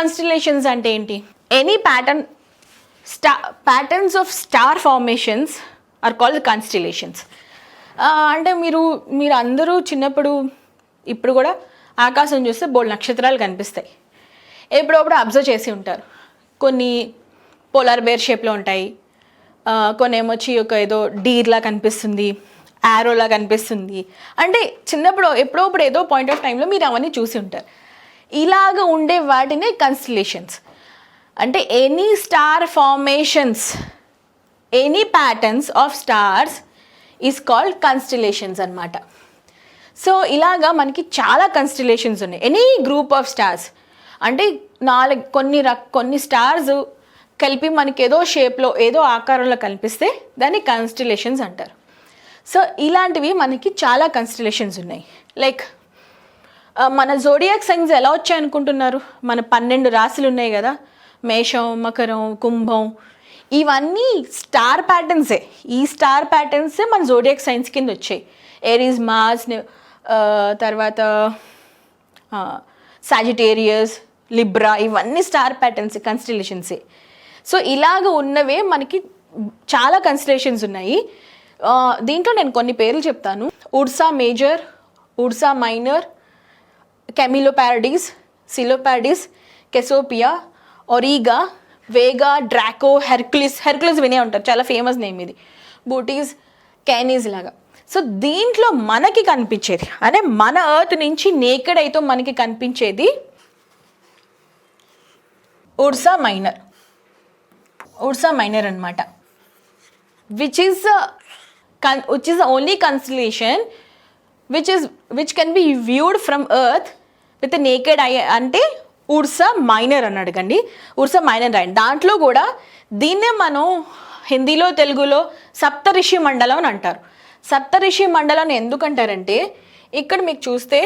Constellations అంటే ఏంటి? Any patterns of star formations are called constellations. అంటే మీరు అందరూ చిన్నప్పుడు ఇప్పుడు కూడా ఆకాశం చూస్తే బోల్డ్ నక్షత్రాలు కనిపిస్తాయి. ఎప్పుడప్పుడు అబ్జర్వ్ చేసి ఉంటారు. కొన్ని పోలార్ బేర్ షేప్లో ఉంటాయి, కొన్ని ఏమొచ్చి ఒక ఏదో డీర్లా కనిపిస్తుంది, యారోలా కనిపిస్తుంది. అంటే చిన్నప్పుడు ఎప్పుడప్పుడు ఏదో పాయింట్ ఆఫ్ టైంలో మీరు అవన్నీ చూసి ఉంటారు. ఇలాగ ఉండే వాటినే కాన్స్టలేషన్స్. అంటే any star formations, any patterns of stars is called constellations అనమాట. సో ఇలాగా మనకి చాలా కాన్స్టలేషన్స్ ఉన్నాయి. ఎనీ గ్రూప్ ఆఫ్ స్టార్స్ అంటే కొన్ని స్టార్స్ కలిపి మనకి ఏదో షేప్లో ఏదో ఆకారంలో కనిపిస్తే దాన్ని కాన్స్టలేషన్స్ అంటారు. సో ఇలాంటివి మనకి చాలా కాన్స్టలేషన్స్ ఉన్నాయి. లైక్ మన జోడియాక్ సైన్స్ ఎలా వచ్చాయి అనుకుంటున్నారు? మన 12 రాశులు ఉన్నాయి కదా, మేషం, మకరం, కుంభం, ఇవన్నీ స్టార్ ప్యాటర్న్సే. ఈ స్టార్ ప్యాటర్న్సే మన జోడియాక్ సైన్స్ కింద వచ్చాయి. ఏరీస్, మార్స్, తర్వాత సాజిటేరియస్, లిబ్రా, ఇవన్నీ స్టార్ ప్యాటర్న్స్ కాన్స్టలేషన్సే. సో ఇలాగ ఉన్నవే మనకి చాలా కాన్స్టలేషన్స్ ఉన్నాయి. దీంట్లో నేను కొన్ని పేర్లు చెప్తాను. ఉర్సా మేజర్, ఉర్సా మైనర్, కెమిలోపారడీస్, సిలోపారడీస్, కెసోపియా, ఒరిగా, వేగా, డ్రాకో, హెర్క్యులిస్ వినే ఉంటారు, చాలా ఫేమస్ నేమ్ ఇది. బూటీస్, క్యానీస్ లాగా. సో దీంట్లో మనకి కనిపించేది అంటే మన ఎర్త్ నుంచి నేకెడ్ అయితే మనకి కనిపించేది ఉర్సా మైనర్ అనమాట. Which is the only constellation which can be viewed from earth with naked I అంటే ఉర్సా మైనర్ అని అడగండి. ఉర్సా మైనర్ రాయండి. దాంట్లో కూడా దీన్నే మనం హిందీలో, తెలుగులో సప్తరిషి మండలం అని అంటారు. సప్తరిషి మండలం ఎందుకంటారంటే ఇక్కడ మీకు చూస్తే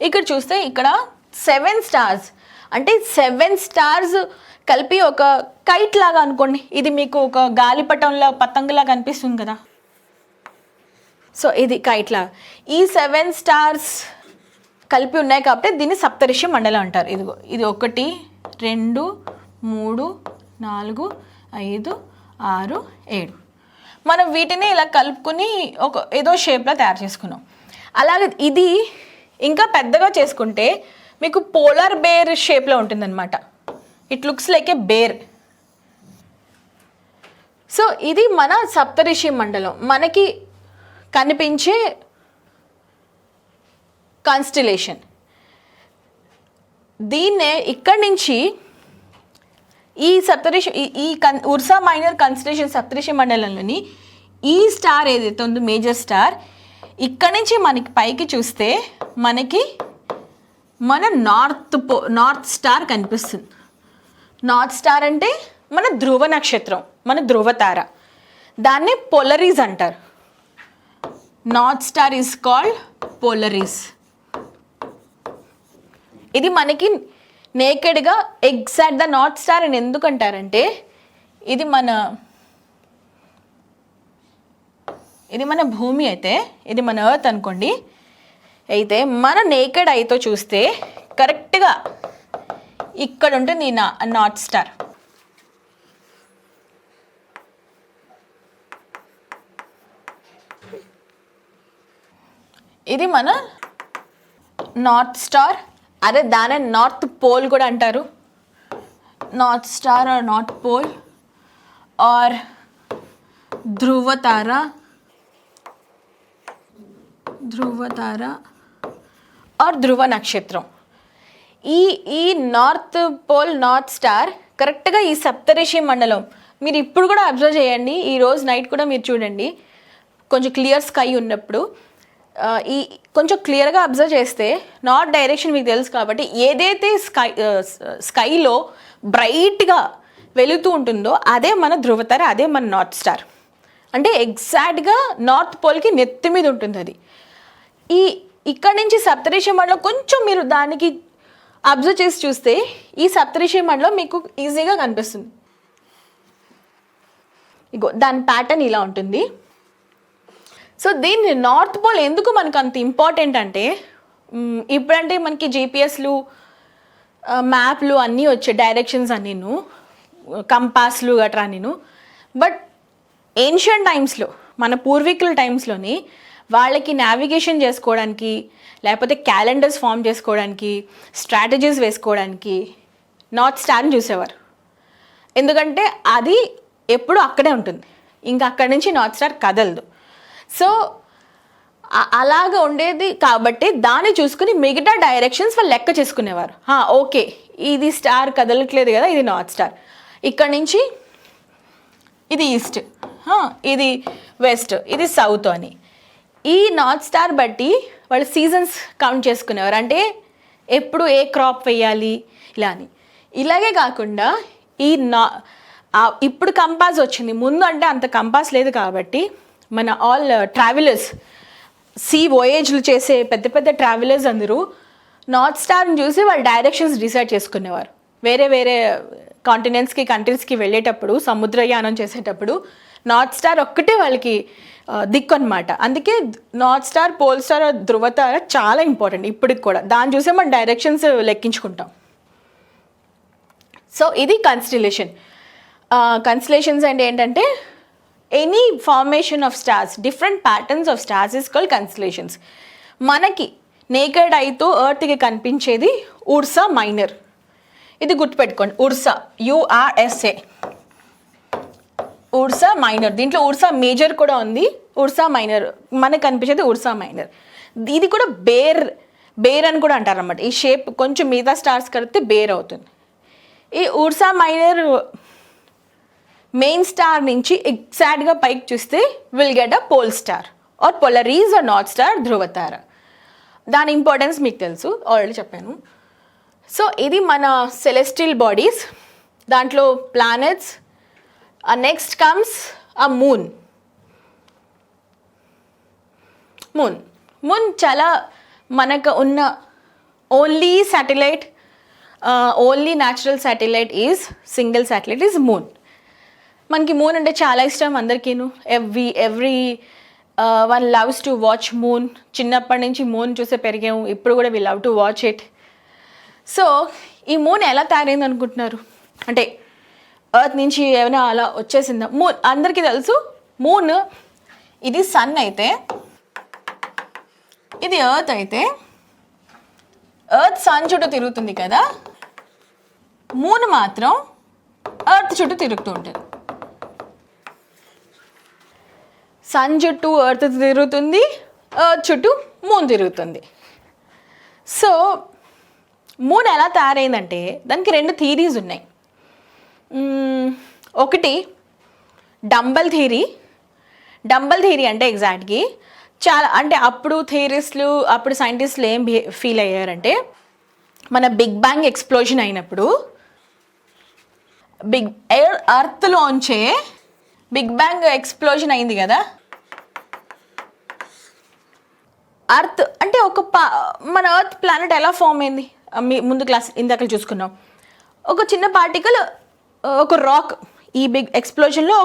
ఇక్కడ 7 స్టార్స్ అంటే 7 స్టార్స్ కలిపి ఒక కైట్ లాగా అనుకోండి. ఇది మీకు ఒక గాలిపటంలో పతంగులాగా కనిపిస్తుంది కదా, సో ఇది కైట్ లాగా. ఈ 7 స్టార్స్ కలిపి ఉన్నాయి కాబట్టి దీన్ని సప్తరిషి మండలం అంటారు. ఇదిగో ఇది 1, 2, 3, 4, 5, 6, 7. మనం వీటిని ఇలా కలుపుకుని ఒక ఏదో షేప్లో తయారు చేసుకున్నాం. అలాగే ఇది ఇంకా పెద్దగా చేసుకుంటే మీకు పోలార్ బేర్ షేప్లో ఉంటుందన్నమాట. It looks like a bear. So ఇది మన సప్తరిషి మండలం, మనకి కనిపించే కాన్స్టలేషన్. దీన్నే ఇక్కడి నుంచి ఈ ఉర్సా మైనర్ కాన్స్టలేషన్ సప్తరిషి మండలంలోని ఈ స్టార్ ఏదైతే ఉందో మేజర్ స్టార్, ఇక్కడి నుంచి మనకి పైకి చూస్తే మనకి మన నార్త్ స్టార్ కనిపిస్తుంది. నార్త్ స్టార్ అంటే మన ధ్రువ నక్షత్రం, మన ధ్రువతార. దాన్ని పోలరీస్ అంటారు. North star is called Polaris. ఇది మనకి నేకెడ్గా ఎగ్జాక్ట్ ద నార్త్ స్టార్ అని ఎందుకంటారంటే ఇది మన భూమి అయితే, ఇది మన ఎర్త్ అనుకోండి. అయితే మన నేకెడ్ ఐతో చూస్తే కరెక్ట్గా ఇక్కడ ఉంటుంది నార్త్ స్టార్. ఇది మన నార్త్ స్టార్. అదే దానే నార్త్ పోల్ కూడా అంటారు. North star or north pole or ధ్రువతార ఆర్ ధ్రువ నక్షత్రం. ఈ నార్త్ పోల్, నార్త్ స్టార్ కరెక్ట్గా ఈ సప్తరిషి మండలం. మీరు ఇప్పుడు కూడా అబ్జర్వ్ చేయండి, ఈరోజు నైట్ కూడా మీరు చూడండి, కొంచెం క్లియర్ స్కై ఉన్నప్పుడు ఈ కొంచెం క్లియర్గా అబ్జర్వ్ చేస్తే నార్త్ డైరెక్షన్ మీకు తెలుసు కాబట్టి ఏదైతే స్కైలో బ్రైట్గా వెలుగుతూ ఉంటుందో అదే మన ధ్రువతార, అదే మన నార్త్ స్టార్. అంటే ఎగ్జాక్ట్గా నార్త్ పోల్కి నెత్తి మీద ఉంటుంది అది. ఇక్కడి నుంచి సప్తరిషి మండలం కొంచెం మీరు దానికి అబ్జర్వ్ చేసి చూస్తే ఈ సప్తరిషి మండలం మీకు ఈజీగా కనిపిస్తుంది. ఇగో దాని ప్యాటర్న్ ఇలా ఉంటుంది. సో దీన్ని నార్త్ పోల్ ఎందుకు మనకు అంత ఇంపార్టెంట్ అంటే ఇప్పుడంటే మనకి జీపీఎస్లు మ్యాప్లు అన్నీ వచ్చాయి, డైరెక్షన్స్ అన్నీను, కంపాస్లు గట్రా నేను. బట్ ఏన్షియంట్ టైమ్స్లో, మన పూర్వీకుల టైమ్స్లోని వాళ్ళకి నావిగేషన్ చేసుకోవడానికి, లేకపోతే క్యాలెండర్స్ ఫామ్ చేసుకోవడానికి, స్ట్రాటజీస్ వేసుకోవడానికి నార్త్ స్టార్ని చూసేవారు. ఎందుకంటే అది ఎప్పుడు అక్కడే ఉంటుంది, ఇంకా అక్కడి నుంచి నార్త్ స్టార్ కదలదు. సో అలాగ ఉండేది కాబట్టి దాన్ని చూసుకుని మిగతా డైరెక్షన్స్ వాళ్ళు లెక్క చేసుకునేవారు. ఓకే, ఇది స్టార్ కదలట్లేదు కదా, ఇది నార్త్ స్టార్, ఇక్కడ నుంచి ఇది ఈస్ట్, ఇది వెస్ట్, ఇది సౌత్ అని. ఈ నార్త్ స్టార్ బట్టి వాళ్ళు సీజన్స్ కౌంట్ చేసుకునేవారు. అంటే ఎప్పుడు ఏ క్రాప్ వేయాలి ఇలా అని. ఇలాగే కాకుండా ఇప్పుడు కంపాస్ వచ్చింది, ముందు అంటే అంత కంపాస్ లేదు కాబట్టి మన ఆల్ ట్రావెలర్స్, సీ వోయేజ్లు చేసే పెద్ద పెద్ద ట్రావెలర్స్ అందరూ నార్త్ స్టార్ని చూసి వాళ్ళు డైరెక్షన్స్ డిసైడ్ చేసుకునేవారు. వేరే వేరే కాంటినెంట్స్కి, కంట్రీస్కి వెళ్ళేటప్పుడు, సముద్రయానం చేసేటప్పుడు నార్త్ స్టార్ ఒక్కటే వాళ్ళకి దిక్కు అనమాట. అందుకే నార్త్ స్టార్, పోల్ స్టార్, ధృవతార చాలా ఇంపార్టెంట్ ఇప్పటికి కూడా. దాన్ని చూసే మనం డైరెక్షన్స్ లెక్కించుకుంటాం. సో ఇది కన్స్టిలేషన్. కన్స్టిలేషన్స్ అంటే ఏంటంటే any formation of stars, different patterns of stars is called constellations. మనకి నేకెడ్ ఐతో ఎర్త్కి కనిపించేది ఉర్సా మైనర్. ఇది గుర్తుపెట్టుకోండి, ఉర్సా, URSA, ఉర్సా మైనర్. దీంట్లో ఉర్సా మేజర్ కూడా ఉంది, ఉర్సా మైనర్ మనకు కనిపించేది ఉర్సా మైనర్. ఇది కూడా బేర్ అని కూడా అంటారు అన్నమాట. ఈ షేప్ కొంచెం మిగతా స్టార్స్ కలిపితే బేర్ అవుతుంది. ఈ ఉర్సా మైనర్ మెయిన్ స్టార్ నుంచి ఎగ్జాక్ట్గా పైకి చూస్తే will get a pole star or Polaris or north star, ధృవతార. దాని ఇంపార్టెన్స్ మీకు తెలుసు, ఆల్రెడీ చెప్పాను. సో ఇది మన సెలెస్టియల్ బాడీస్. దాంట్లో planets. Next comes a moon. Moon చాలా మనకు ఉన్న only satellite, only natural satellite is, single satellite is moon. మనకి మూన్ అంటే చాలా ఇష్టం అందరికీను. Every one loves to watch moon. చిన్నప్పటి నుంచి మూన్ చూసే పెరిగాము, ఇప్పుడు కూడా we love to watch it. So ఈ మూన్ ఎలా తయారైంది అనుకుంటున్నారు? అంటే ఎర్త్ నుంచి ఏమైనా అలా వచ్చేసిందా? మూన్ అందరికీ తెలుసు, మూన్ ఇది సన్ అయితే, ఇది ఎర్త్ అయితే, ఎర్త్ సన్ చుట్టూ తిరుగుతుంది కదా, మూన్ మాత్రం ఎర్త్ చుట్టూ తిరుగుతూ ఉంటుంది. సన్ చుట్టూ ఎర్త్ తిరుగుతుంది, ఎర్త్ చుట్టూ మూన్ తిరుగుతుంది. సో మూన్ ఎలా తయారైందంటే దానికి 2 థియరీస్ ఉన్నాయి. ఒకటి డంబల్ థియరీ. డంబల్ థియరీ అంటే ఎగ్జాక్ట్గా చాలా, అంటే అప్పుడు థియరిస్టులు, అప్పుడు సైంటిస్టులు ఏం ఫీల్ అయ్యారంటే, మన బిగ్ బ్యాంగ్ ఎక్స్ప్లోజన్ అయినప్పుడు అర్త్లోంచే బిగ్ బ్యాంగ్ ఎక్స్ప్లోజన్ అయింది కదా, అర్త్ అంటే మన ఎర్త్ ప్లానెట్ ఎలా ఫామ్ అయింది ముందు క్లాస్ ఇందాక చూసుకున్నాం. ఒక చిన్న పార్టికల్, ఒక రాక్, ఈ బిగ్ ఎక్స్ప్లోజన్లో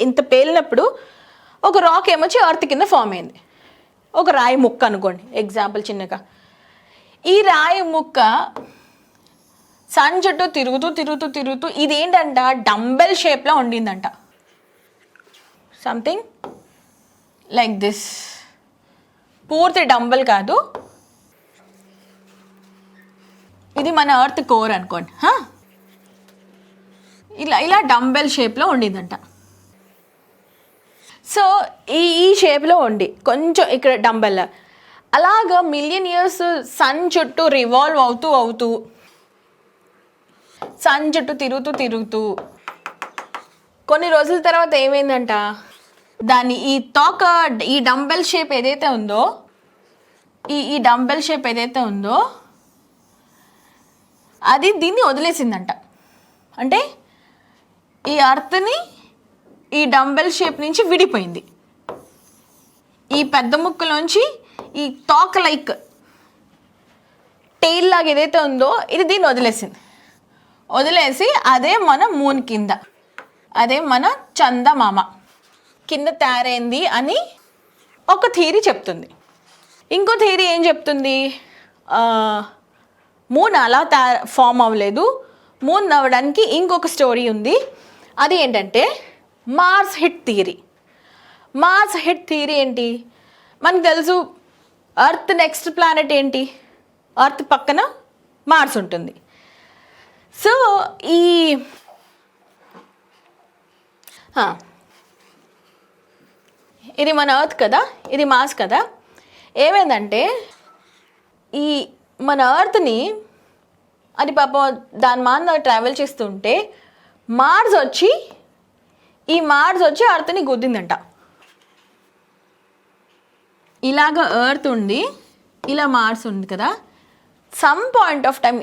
ఇంత పేలినప్పుడు ఒక రాక్ ఏమొచ్చి ఎర్త్ కింద ఫామ్ అయింది. ఒక రాయి ముక్క అనుకోండి ఎగ్జాంపుల్ చిన్నగా. ఈ రాయి ముక్క సన్ చుట్టూ తిరుగుతూ ఇది ఏంటంట, డంబెల్ షేప్లో ఉండిందంట. Something like this. పూర్తి డంబెల్ కాదు, ఇది మన ఎర్త్ కోర్ అనుకోండి. ఇలా డంబెల్ షేప్లో ఉండిందంట. సో ఈ షేప్లో ఉండి కొంచెం ఇక్కడ డంబెల్ అలాగా మిలియన్ ఇయర్స్ సన్ చుట్టూ రివాల్వ్ అవుతూ సన్ చుట్టూ తిరుగుతూ కొన్ని రోజుల తర్వాత ఏమైందంట, దాన్ని ఈ డంబెల్ షేప్ ఏదైతే ఉందో, ఈ డంబెల్ షేప్ ఏదైతే ఉందో అది దీన్ని వదిలేసిందంట. అంటే ఈ అర్త్ని ఈ డంబెల్ షేప్ నుంచి విడిపోయింది. ఈ పెద్ద ముక్కలోంచి ఈ లైక్ టెయిల్ లాగా ఏదైతే ఉందో ఇది దీన్ని వదిలేసి అదే మన మూన్ కింద, అదే మన చందమామ కింద తయారైంది అని ఒక థియరీ చెప్తుంది. ఇంకో థియరీ ఏం చెప్తుంది, మూన్ అలా ఫామ్ అవ్వలేదు. మూన్ అవ్వడానికి ఇంకొక స్టోరీ ఉంది. అది ఏంటంటే Mars hit theory. Mars hit theory ఏంటి? మనకు తెలుసు ఎర్త్ నెక్స్ట్ ప్లానెట్ ఏంటి? ఎర్త్ పక్కన మార్స్ ఉంటుంది. సో ఇది మన ఎర్త్ కదా, ఇది మార్స్ కదా. ఏమైందంటే ఈ మన ఎర్త్ని అది పాపం దాని మీద ట్రావెల్ చేస్తుంటే మార్స్ వచ్చి ఎర్త్ని గుద్దిందంట. ఇలాగ ఎర్త్ ఉండి ఇలా మార్స్ ఉంది కదా. సమ్ పాయింట్ ఆఫ్ టైం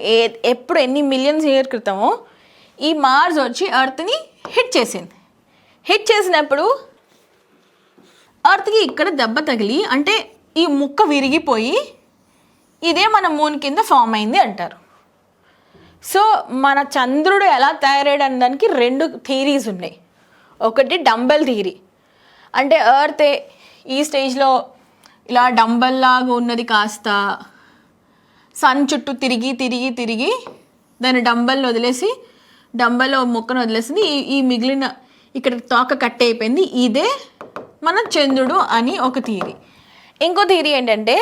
ఎప్పుడు ఎన్ని మిలియన్స్ ఇయర్ క్రితమో ఈ మార్స్ వచ్చి ఎర్త్ని హిట్ చేసింది. హిట్ చేసినప్పుడు ఎర్త్కి ఇక్కడ దెబ్బ తగిలి, అంటే ఈ ముక్క విరిగిపోయి ఇదే మన మూన్ కింద ఫామ్ అయింది అంటారు. సో మన చంద్రుడు ఎలా తయారయ్యాడు అనడానికి 2 థియరీస్ ఉన్నాయి. ఒకటి డంబెల్ థియరీ, అంటే ఎర్త్ ఈ స్టేజ్లో ఇలా డంబెల్ లాగా ఉన్నది కాస్త సన్ చుట్టూ తిరిగి దాన్ని డంబెల్ని వదిలేసి డంబెల్ ముక్కను వదిలేసింది. ఈ మిగిలిన ఇక్కడ తోక కట్ అయిపోయింది, ఇదే మన చంద్రుడు అని ఒక థియరీ. ఇంకో థియరీ ఏంటంటే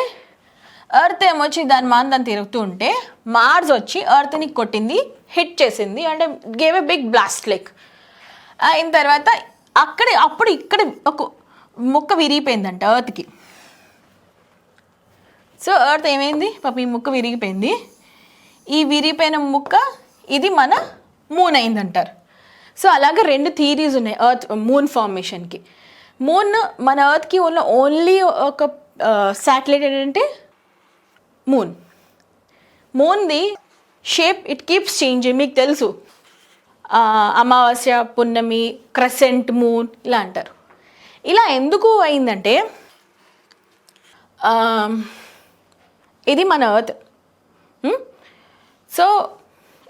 ఎర్త్ ఏమొచ్చి దాని తిరుగుతూ ఉంటే మార్స్ వచ్చి ఎర్త్ని కొట్టింది, హిట్ చేసింది, అంటే gave a big blast like. అయిన తర్వాత అప్పుడు ఇక్కడ ఒక ముక్క విరిగిపోయిందంట ఎర్త్కి. సో ఎర్త్ ఏమైంది పాప, ఈ ముక్క విరిగిపోయింది. ఈ విరిగిపోయిన ముక్క ఇది మన మూన్ అయిందంటారు. సో అలాగే 2 థియరీస్ ఉన్నాయి ఎర్త్ మూన్ ఫార్మేషన్కి. మూన్ మన ఎర్త్కి ఉన్న ఓన్లీ ఒక శాటిలైట్ ఏంటంటే మూన్ది షేప్ ఇట్ కీప్స్ చేంజింగ్. మీకు తెలుసు అమావాస్య, పున్నమి, క్రెసెంట్ మూన్ ఇలా అంటారు. ఇలా ఎందుకు అయిందంటే ఇది మన ఎర్త్. సో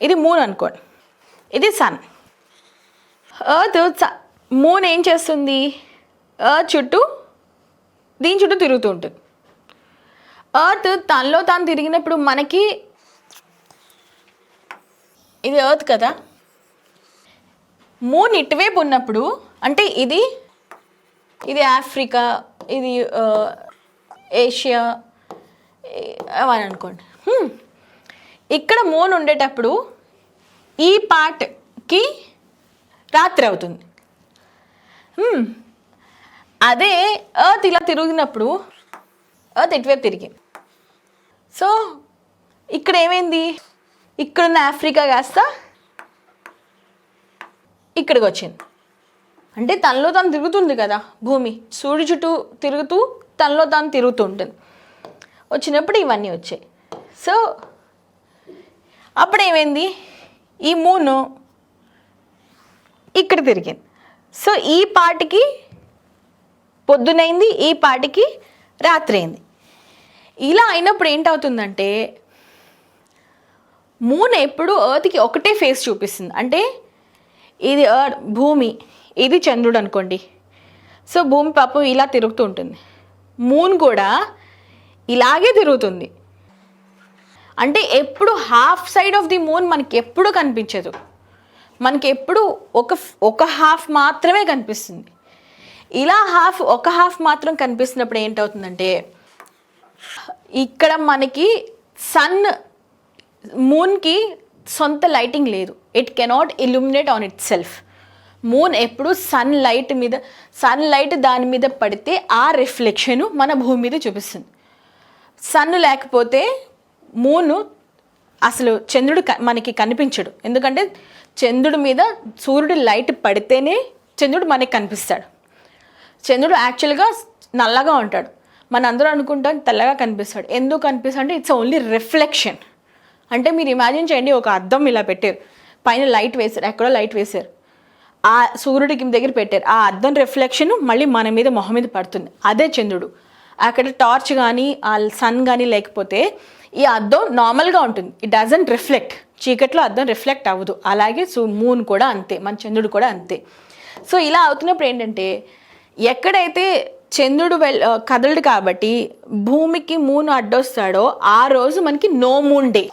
ఇది మూన్ అనుకోండి, ఇది సన్. మూన్ ఏం చేస్తుంది? ఎర్త్ దీని చుట్టూ తిరుగుతూ ఉంటుంది. ఎర్త్ తనలో తాను తిరిగినప్పుడు మనకి ఇది ఎర్త్ కదా, మూన్ ఇటువైపు ఉన్నప్పుడు అంటే ఇది ఆఫ్రికా, ఇది ఏషియా అని అనుకోండి. ఇక్కడ మూన్ ఉండేటప్పుడు ఈ పార్ట్కి రాత్రి అవుతుంది. అదే ఎర్త్ ఇలా తిరిగినప్పుడు ఎర్త్ ఇటువైపు తిరిగింది. సో ఇక్కడ ఏమైంది? ఇక్కడున్న ఆఫ్రికా కాస్త ఇక్కడికి వచ్చింది. అంటే తనలో తాను తిరుగుతుంది కదా భూమి, సూర్యుడి చుట్టూ తిరుగుతూ తనలో తాను తిరుగుతూ ఉంటుంది. వచ్చినప్పుడు ఇవన్నీ వచ్చాయి. సో అప్పుడు ఏమైంది? ఈ మూను ఇక్కడ తిరిగింది. సో ఈ పాటికి పొద్దునైంది, ఈ పాటికి రాత్రి అయింది. ఇలా అయినప్పుడు ఏంటవుతుందంటే మూన్ ఎప్పుడు ఎర్త్కి ఒకటే ఫేస్ చూపిస్తుంది. అంటే ఇది భూమి, ఇది చంద్రుడు అనుకోండి. సో భూమి పాపం ఇలా తిరుగుతూ ఉంటుంది, మూన్ కూడా ఇలాగే తిరుగుతుంది. అంటే ఎప్పుడు half side of the moon మనకి ఎప్పుడు కనిపించదు, మనకి ఎప్పుడు ఒక హాఫ్ మాత్రమే కనిపిస్తుంది. ఇలా ఒక హాఫ్ మాత్రం కనిపిస్తున్నప్పుడు ఏంటవుతుందంటే ఇక్కడ మనకి మూన్కి సొంత లైటింగ్ లేదు. It cannot illuminate on it self. Moon ఎప్పుడు సన్ లైట్ దాని మీద పడితే ఆ రిఫ్లెక్షను మన భూమి మీద చూపిస్తుంది. సన్ లేకపోతే మూను అసలు చంద్రుడు మనకి కనిపించడు. ఎందుకంటే చంద్రుడి మీద సూర్యుడు లైట్ పడితేనే చంద్రుడు మనకి కనిపిస్తాడు. చంద్రుడు యాక్చువల్గా నల్లగా ఉంటాడు, మన అందరూ అనుకుంటాం తెల్లగా కనిపిస్తాడు. ఎందుకు కనిపిస్తాడు అంటే ఇట్స్ ఓన్లీ రిఫ్లెక్షన్. అంటే మీరు ఇమాజిన్ చేయండి, ఒక అద్దం ఇలా పెట్టారు, పైన లైట్ వేశారు, ఎక్కడో లైట్ వేశారు, ఆ సూర్యుడికి దగ్గర పెట్టారు, ఆ అద్దం రిఫ్లెక్షన్ మళ్ళీ మన మీద మొహం మీద పడుతుంది. అదే చంద్రుడు. అక్కడ టార్చ్ కానీ ఆ సన్ కానీ లేకపోతే ఈ అద్దం నార్మల్గా ఉంటుంది, ఇట్ డజంట్ రిఫ్లెక్ట్. చీకట్లో అద్దం రిఫ్లెక్ట్ అవ్వదు. అలాగే మూన్ కూడా అంతే, మన చంద్రుడు కూడా అంతే. సో ఇలా అవుతున్నప్పుడు ఏంటంటే ఎక్కడైతే చంద్రుడు కదలడు కాబట్టి భూమికి మూన్ అడ్డొస్తాడో ఆ రోజు మనకి నో మూన్ డే.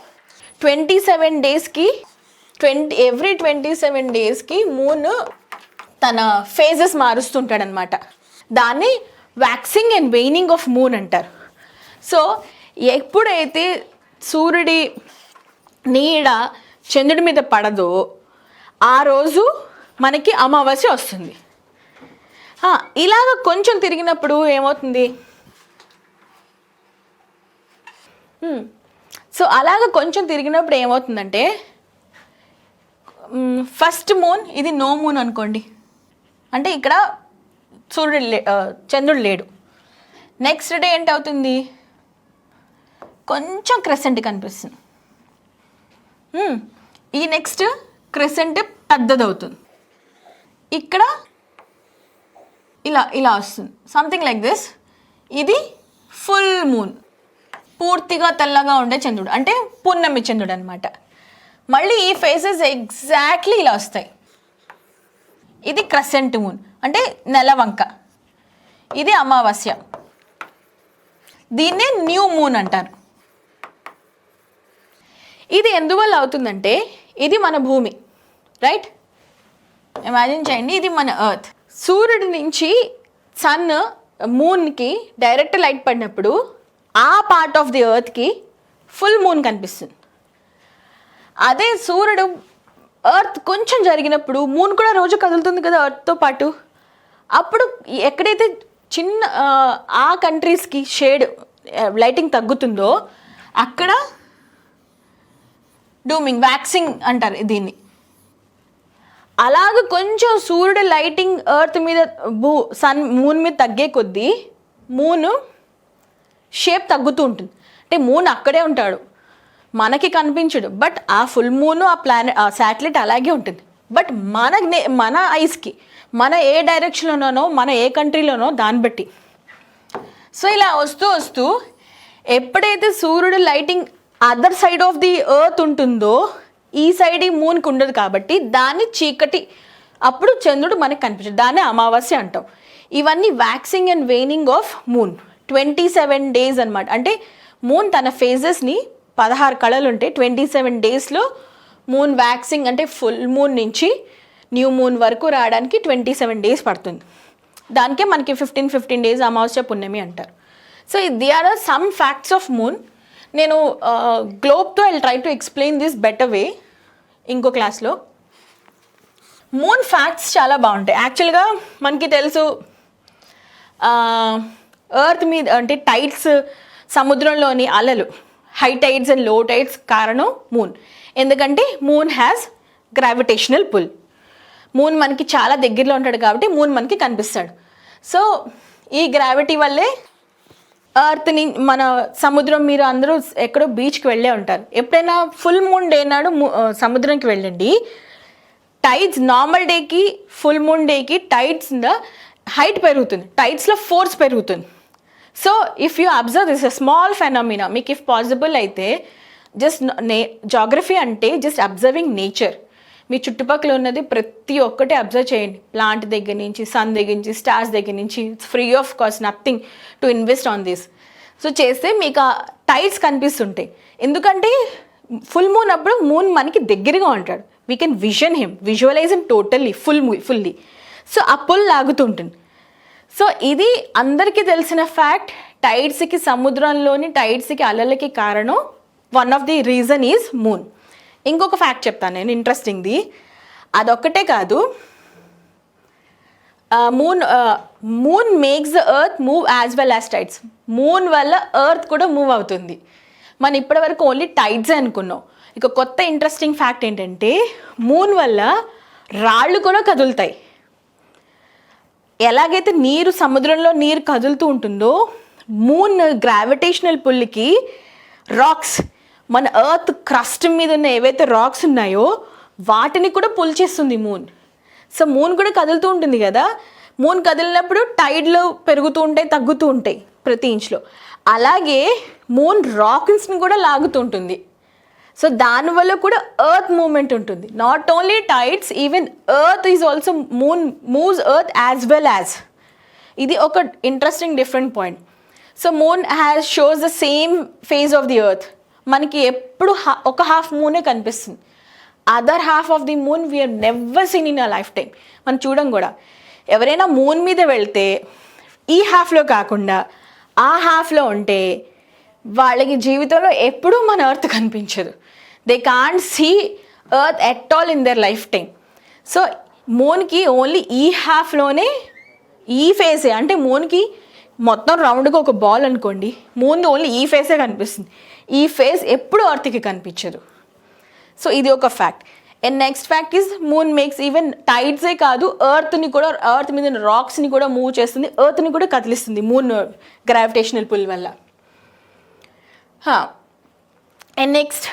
27 డేస్కి ఎవ్రీ 27 డేస్కి మూన్ తన ఫేజెస్ మారుస్తుంటాడనమాట. దాన్ని waxing and waning of moon అంటారు. సో ఎప్పుడైతే సూర్యుడి నీడ చంద్రుడి మీద పడదో ఆ రోజు మనకి అమావాస్య వస్తుంది. ఇలాగ కొంచెం తిరిగినప్పుడు ఏమవుతుంది, సో అలాగ కొంచెం తిరిగినప్పుడు ఏమవుతుందంటే ఫస్ట్ మూన్ ఇది నో మూన్ అనుకోండి, అంటే ఇక్కడ చంద్రుడు లేడు. నెక్స్ట్ డే ఏంటవుతుంది, కొంచెం క్రెసెంట్ కనిపిస్తుంది. ఈ నెక్స్ట్ క్రెసెంట్ పెద్దదవుతుంది, ఇక్కడ ఇలా వస్తుంది, సంథింగ్ లైక్ దిస్. ఇది ఫుల్ మూన్, పూర్తిగా తెల్లగా ఉండే చంద్రుడు, అంటే పున్నమి చంద్రుడు అనమాట. మళ్ళీ ఈ ఫేసెస్ ఎగ్జాక్ట్లీ ఇలా వస్తాయి. ఇది క్రెసెంట్ మూన్, అంటే నెలవంక. ఇది అమావాస్య, దీన్నే న్యూ మూన్ అంటారు. ఇది ఎందువల్ల అవుతుందంటే ఇది మన భూమి, రైట్? ఇమాజిన్ చేయండి, ఇది మన ఎర్త్. సూర్యుడి నుంచి సన్ మూన్కి డైరెక్ట్ లైట్ పడినప్పుడు ఆ పార్ట్ ఆఫ్ ది ఎర్త్కి ఫుల్ మూన్ కనిపిస్తుంది. అదే సూర్యుడు ఎర్త్ కొంచెం జరిగినప్పుడు మూన్ కూడా రోజు కదులుతుంది కదా ఎర్త్తో పాటు, అప్పుడు ఎక్కడైతే చిన్న ఆ కంట్రీస్కి షేడ్ లైటింగ్ తగ్గుతుందో అక్కడ డూమింగ్ వ్యాక్సింగ్ అంటారు దీన్ని. అలాగ కొంచెం సూర్యుడు లైటింగ్ ఎర్త్ మీద మూన్ మీద తగ్గే కొద్దీ మూన్ షేప్ తగ్గుతూ ఉంటుంది. అంటే మూన్ అక్కడే ఉంటాడు, మనకి కనిపించడు, బట్ ఆ ఫుల్ మూన్ ఆ ప్లానెట్ ఆ శాటిలైట్ అలాగే ఉంటుంది. బట్ మన ఐస్కి మన ఏ డైరెక్షన్లోనో మన ఏ కంట్రీలోనో దాన్ని బట్టి. సో ఇలా వస్తూ వస్తూ ఎప్పుడైతే సూర్యుడు lighting other side of the earth ఉంటుందో ఈ సైడ్ ఈ మూన్కి ఉండదు కాబట్టి దాన్ని చీకటి, అప్పుడు చంద్రుడు మనకి కనిపించదు, దాన్ని అమావాస్య అంటాం. ఇవన్నీ waxing and waning of moon 27 days అనమాట. అంటే మూన్ తన ఫేజెస్ని 16 కళలు ఉంటాయి. 27 డేస్లో మూన్ వ్యాక్సింగ్ అంటే ఫుల్ మూన్ నుంచి న్యూ మూన్ వరకు రావడానికి 27 డేస్ పడుతుంది. దానికే మనకి 15 డేస్ అమావాస్య పున్నమి అంటారు. So they are some facts of moon. నేను గ్లోబ్తో I try to explain this better way ఇంకో క్లాస్లో. మూన్ ఫ్యాక్ట్స్ చాలా బాగుంటాయి. యాక్చువల్గా మనకి తెలుసు ఎర్త్ మీద అంటే టైడ్స్, సముద్రంలోని అలలు, high tides and low tides కారణం మూన్. ఎందుకంటే moon has gravitational pull. Moon మనకి చాలా దగ్గరలో ఉంటాడు కాబట్టి మూన్ మనకి కనిపిస్తాడు. సో ఈ గ్రావిటీ వల్లే ఎర్త్ని మన సముద్రం, మీరు అందరూ ఎక్కడో బీచ్కి వెళ్ళే ఉంటారు, ఎప్పుడైనా ఫుల్ మూన్ డే నాడు సముద్రంకి వెళ్ళండి. టైడ్స్ నార్మల్ డేకి ఫుల్ మూన్ డేకి టైడ్స్ హైట్ పెరుగుతుంది, టైడ్స్లో ఫోర్స్ పెరుగుతుంది. So if you observe this a small phenomena, మీకు ఇఫ్ పాసిబుల్ అయితే జస్ట్ జాగ్రఫీ అంటే జస్ట్ అబ్జర్వింగ్ నేచర్. మీ చుట్టుపక్కల ఉన్నది ప్రతి ఒక్కటి అబ్జర్వ్ చేయండి, ప్లాంట్ దగ్గర నుంచి, సన్ దగ్గర నుంచి, స్టార్స్ దగ్గర నుంచి. It's free of cost, nothing to invest on this. So చేస్తే మీకు ఆ టైడ్స్ కనిపిస్తుంటాయి. ఎందుకంటే ఫుల్ మూన్ అప్పుడు మూన్ మనకి దగ్గరగా ఉంటాడు, we can visualise him totally fully. So ఆ పుల్ లాగుతుంటుంది. సో ఇది అందరికీ తెలిసిన ఫ్యాక్ట్. టైడ్స్కి, సముద్రంలోని టైడ్స్కి, అలలకి కారణం one of the reason is moon. ఇంకొక ఫ్యాక్ట్ చెప్తాను నేను, ఇంట్రెస్టింగ్ది. అదొక్కటే కాదు, moon makes the Earth move as well as tides. Moon వల్ల ఎర్త్ కూడా మూవ్ అవుతుంది. మనం ఇప్పటివరకు ఓన్లీ టైడ్సే అనుకున్నాం. ఇక కొత్త ఇంట్రెస్టింగ్ ఫ్యాక్ట్ ఏంటంటే మూన్ వల్ల రాళ్ళు కూడా కదులుతాయి. ఎలాగైతే సముద్రంలో నీరు కదులుతూ ఉంటుందో, మూన్ గ్రావిటేషనల్ పుల్కి రాక్స్, మన ఎర్త్ క్రస్ట్ మీద ఉన్న ఏవైతే రాక్స్ ఉన్నాయో వాటిని కూడా పుల్ చేస్తుంది మూన్. సో మూన్ కూడా కదులుతూ ఉంటుంది కదా, మూన్ కదిలినప్పుడు టైడ్లు పెరుగుతూ ఉంటాయి, తగ్గుతూ ఉంటాయి ప్రతి ఇంచ్లో. అలాగే మూన్ రాక్స్ని కూడా లాగుతూ ఉంటుంది. సో దానివల్ల కూడా ఎర్త్ మూవ్మెంట్ ఉంటుంది. Not only tides, even Earth is also moves Earth as well as. ఇది ఒక interesting different point. So moon shows the same phase of the Earth. మనకి ఎప్పుడు ఒక హాఫ్ మూనే కనిపిస్తుంది. Other half of the moon we are never seen in a lifetime. మనం చూడం కూడా. ఎవరైనా మూన్ మీద వెళ్తే ఈ హాఫ్లో కాకుండా ఆ హాఫ్లో ఉంటే వాళ్ళకి జీవితంలో ఎప్పుడూ మన ఎర్త్ కనిపించదు. They can't see earth at all in their life time. So మూన్కి ఓన్లీ ఈ హాఫ్లోనే ఈ ఫేసే, అంటే మూన్కి మొత్తం రౌండ్గా ఒక బాల్ అనుకోండి, మూన్ ఓన్లీ ఈ ఫేసే కనిపిస్తుంది. ఈ ఫేస్ ఎప్పుడు ఎర్త్కి కనిపించదు. సో ఇది ఒక fact. And next fact is moon makes even టైడ్సే కాదు, ఎర్త్ని కూడా, ఎర్త్ మీద రాక్స్ని కూడా మూవ్ చేస్తుంది, ఎర్త్ని కూడా కదిలిస్తుంది మూన్ గ్రావిటేషనల్ పుల్ వల్ల. And next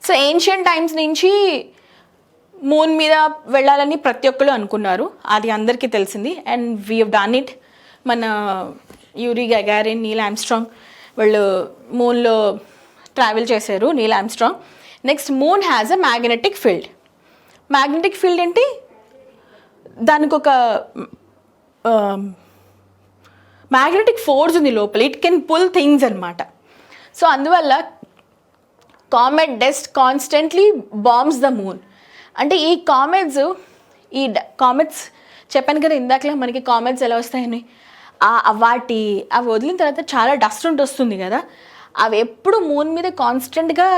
so ancient times నుంచి మూన్ మీద వెళ్ళాలని ప్రతి ఒక్కరు అనుకున్నారు, అది అందరికీ తెలిసింది. And we have done it. మన యూరీ గగారిన్, నీల్ ఆర్మ్స్ట్రాంగ్ వాళ్ళు మూన్లో ట్రావెల్ చేశారు, Neil Armstrong. Next moon has a magnetic field. Magnetic field ఏంటి, దానికి ఒక మ్యాగ్నెటిక్ ఫోర్స్ ఉంది లోపల, ఇట్ కెన్ పుల్ థింగ్స్ అనమాట. సో అందువల్ల comet dust constantly bombs the moon. అంటే ఈ కామెట్స్ చెప్పాను కదా ఇందాకలా మనకి కామెట్స్ ఎలా వస్తాయని, అవి వదిలిన తర్వాత చాలా డస్ట్ వస్తుంది కదా, అవి ఎప్పుడు మూన్ మీద కాన్స్టెంట్గా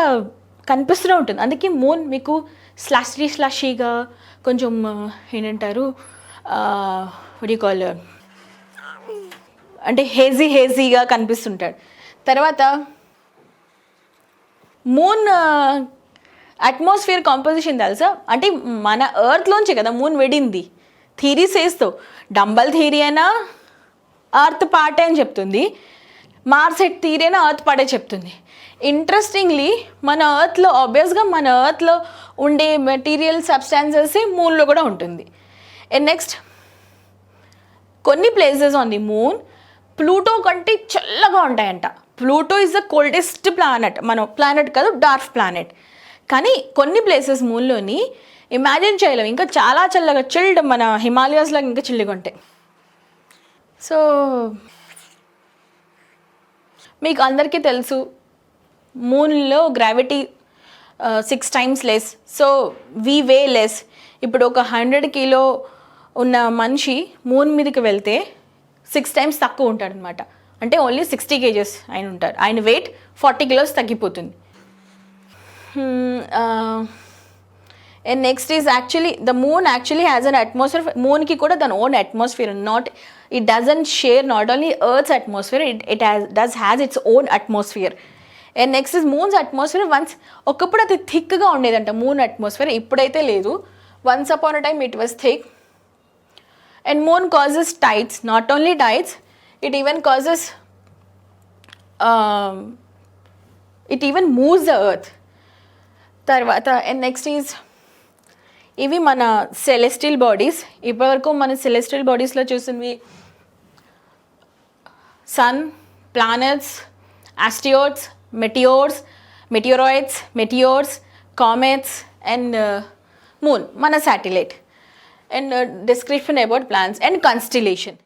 కనిపిస్తూనే ఉంటుంది. అందుకే మూన్ మీకు స్లషీగా కొంచెం ఏంటంటారు కాల్ అంటే హేజీగా కనిపిస్తుంటాడు. తర్వాత మూన్ అట్మాస్ఫియర్ కాంపోజిషన్ తెలుసా, అంటే మన ఎర్త్లోంచి కదా మూన్ వెడింది. థియరీ సేస్తో డంబల్ థియరీ అయినా ఎర్త్ పార్టే అని చెప్తుంది, మార్స్ హెడ్ థియరీ అయినా ఎర్త్ పార్టే చెప్తుంది. ఇంట్రెస్టింగ్లీ మన ఎర్త్లో ఆబ్వియస్గా మన ఎర్త్లో ఉండే మెటీరియల్ సబ్స్టాన్సెస్ మూన్లో కూడా ఉంటుంది. అండ్ నెక్స్ట్ కొన్ని places on the moon Pluto కంటే చల్లగా ఉంటాయంట. Pluto is the coldest planet, మన ప్లానెట్ కాదు, డార్క్ ప్లానెట్. కానీ కొన్ని ప్లేసెస్ మూన్లోని ఇమాజిన్ చేయలేము, ఇంకా చాలా చల్లగా, చిల్డ్, మన హిమాలయాస్లో ఇంకా చిల్లుగా ఉంటాయి. సో మీకు అందరికీ తెలుసు మూన్లో gravity 6 times less. So we weigh less. ఇప్పుడు ఒక 100 kilo ఉన్న మనిషి మూన్ మీదకి వెళ్తే 6 times తక్కువ ఉంటాడనమాట. అంటే ఓన్లీ 60 kgs ఆయన ఉంటారు. ఆయన వెయిట్ 40 kilos తగ్గిపోతుంది. And next is actually the moon actually has an atmosphere. మూన్కి కూడా దాని own atmosphere, it doesn't share not only earth's atmosphere, it has its own atmosphere. And next is moon's atmosphere. ఒకప్పుడు అది థిక్గా ఉండేదంట moon atmosphere, ఇప్పుడైతే లేదు. Once upon a time it was thick. And moon causes tides, not only tides, it even moves the earth. తర్వాత and next is ఇవి మన celestial bodies. ఇప్పటివరకు మన సెలెస్టియల్ బాడీస్లో చూసింది sun, planets, asteroids, meteors, comets and moon మన satellite. And description about planets and constellation.